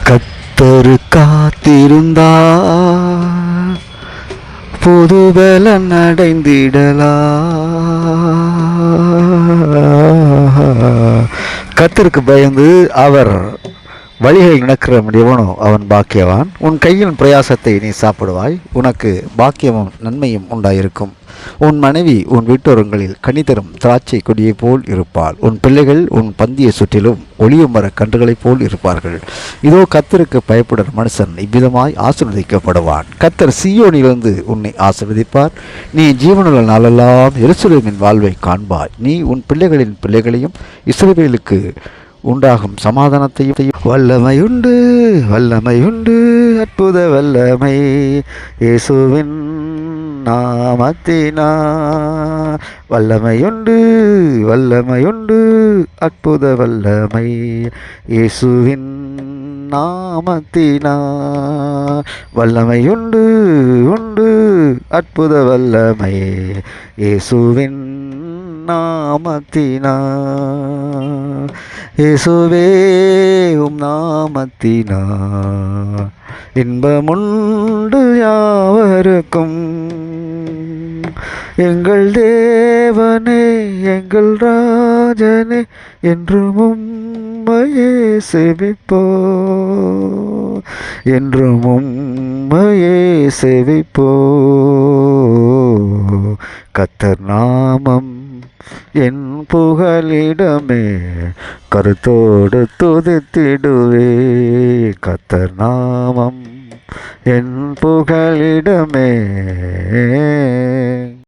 கத்தரு காத்திருந்தா புதுபலன் அடைந்திடலா. கத்தருக்கு பயந்து அவர் வழிகளில் நடக்கிற எவனோ அவன் பாக்கியவான். உன் கையின் பிரயாசத்தை நீ சாப்பிடுவாய், உனக்கு பாக்கியமும் நன்மையும் உண்டாயிருக்கும். உன் மனைவி உன் வீட்டோரங்களில் கனிதரும் திராட்சை கொடியைப் போல் இருப்பாள். உன் பிள்ளைகள் உன் பந்தியை சுற்றிலும் ஒளியும் மர கன்றுகளைப் போல் இருப்பார்கள். இதோ கத்தருக்கு பயப்படுற மனுஷன் இவ்விதமாய் ஆசீர்வதிக்கப்படுவான். கத்தர் சீயோனிலிருந்து உன்னை ஆசீர்வதிப்பார். நீ ஜீவனுள்ள நாளெல்லாம் எருசலேமின் வாழ்வை காண்பாய். நீ உன் பிள்ளைகளின் பிள்ளைகளையும் இஸ்ரவேலுக்கு உண்டாகும் சமாதானத்தையும். வல்லமையுண்டு வல்லமையுண்டு அற்புத வல்லமை இயேசுவின் நாமத்தினா. வல்லமையுண்டு வல்லமையுண்டு அற்புத வல்லமை இயேசுவின் நாமத்தினா. வல்லமையுண்டு உண்டு அற்புத வல்லமை இயேசுவின் நாமத்தினா. இயேசுவே உம் நாமத்தினா இன்பமுண்டு யாவருக்கும். எங்கள் தேவனே எங்கள் ராஜனே என்றும் உம்மையே சேவிப்போ, என்றும் உம்மையே சேவிப்போ. கர்த்தர் நாமம் என் புகலிடமே, கருத்தோடு துதித்திடுவே. கர்த்தர் நாமம் என் புகலிடமே.